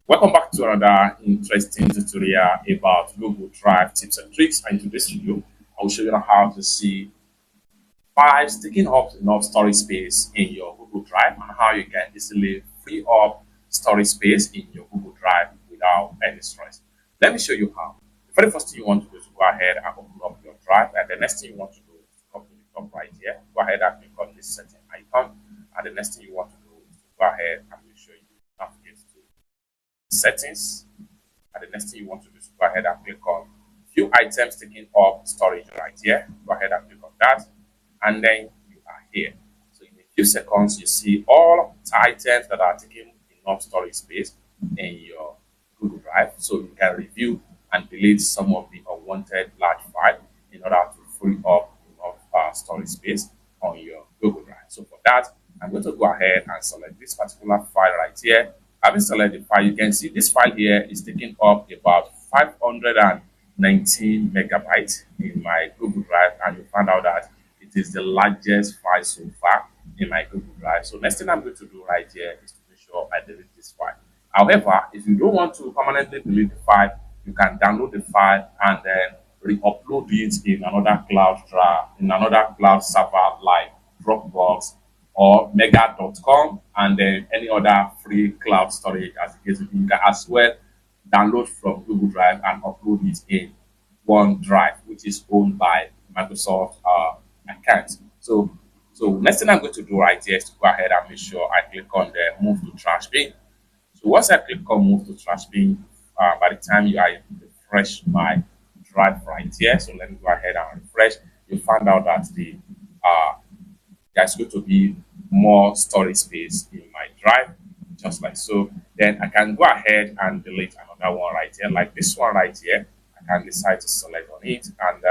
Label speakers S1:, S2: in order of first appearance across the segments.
S1: Welcome back to another interesting tutorial about Google Drive tips and tricks. And in this video, I will show you how to see files taking up enough storage space in your Google Drive and how you can easily free up storage space in your Google Drive without any stress. Let me show you how. The very first thing you want to do is go ahead and open up your drive, and the next thing you want to do is to come to the top right here. Go ahead and click on this setting icon, and the next thing you want to do is to go ahead and make sure you navigate to settings, and the next thing you want to do is go ahead and click on view items taking up storage right here. Go ahead and click on that, and then you are here. So in a few seconds, you see all the items that are taking enough storage space in your Google Drive, so you can review and delete some of the unwanted large file in order to free up enough storage space on your Google Drive. So for that, I'm going to go ahead and select this particular file right here. Having selected the file, you can see this file here is taking up about 519 megabytes in my Google Drive, and you find out that it is the largest file so far in my Google Drive. So next thing I'm going to do right here is to make sure I delete this file. However, if you don't want to permanently delete the file, you can download the file and then re-upload it in another cloud drive, in another cloud server like Dropbox or mega.com, and then any other free cloud storage as the case may be. You can as well download from Google Drive and upload it in OneDrive, which is owned by Microsoft account. So next thing I'm going to do right here is to go ahead and make sure I click on the move to trash bin. So once I click on move to trash bin, by the time I refresh my drive right here, so let me go ahead and refresh, you find out that there's going to be more storage space in my drive, just like so. Then I can go ahead and delete another one right here, like this one right here. I can decide to select on it and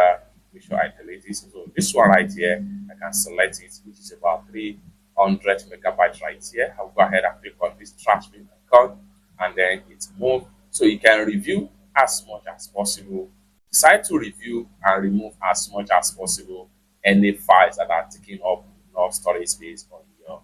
S1: make sure I delete it. So this one right here, I can select it, which is about 300 megabytes right here. I'll go ahead and click on this trash bin icon, and then it's moved. So you can review as much as possible. Decide to review and remove as much as possible any files that are taking up enough storage space on your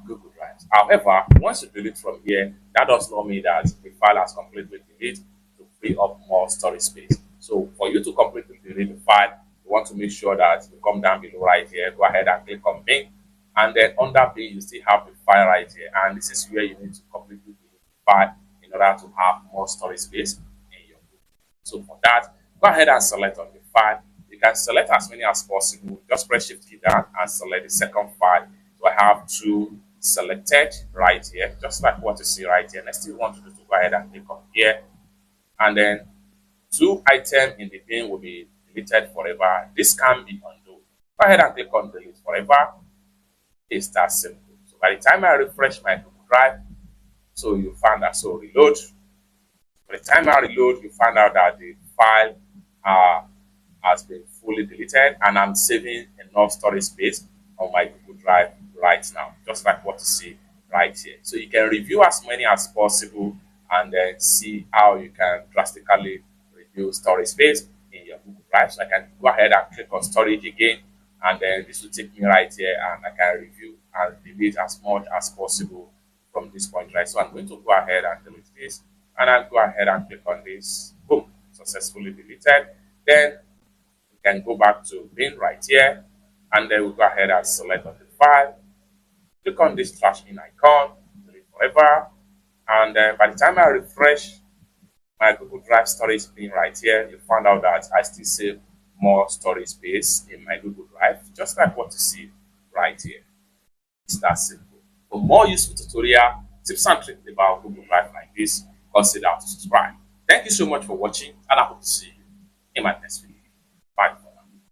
S1: Google Drive. However, once you delete from here, that does not mean that the file has completely deleted to free up more storage space. So for you to completely delete the file, you want to make sure that you come down below right here, go ahead and click on bin, and then under bin you still have the file right here, and this is where you need to completely delete the file in order to have more storage space in your Google. So for that, go ahead and select on the file. You can select as many as possible. Just press shift key down and select the second file. So I have two selected right here, just like what you see right here. Next thing you want to do is to go ahead and click on here, and then two items in the bin will be deleted forever. This can be undone. Go ahead and click on delete forever. It's that simple. So by the time I refresh my Google Drive, so you find that, so reload. By the time I reload, you find out that the file has been fully deleted, and I'm saving enough storage space on my Google Drive right now, just like what you see right here. So you can review as many as possible and then see how you can drastically reduce storage space in your Google Drive. So I can go ahead and click on storage again, and then this will take me right here, and I can review and delete as much as possible from this point, right? So I'm going to go ahead and delete this, and I'll go ahead and click on this. Boom, successfully deleted. Then we can go back to bin right here, and then we'll go ahead and select on the file. Click on this trash bin icon, delete forever, and then by the time I refresh my Google Drive storage bin right here, you find out that I still save more storage space in my Google Drive, just like what you see right here. It's that simple. For more useful tutorial, tips and tricks about Google Drive like this, consider to subscribe. Thank you so much for watching, and I hope to see you in my next video.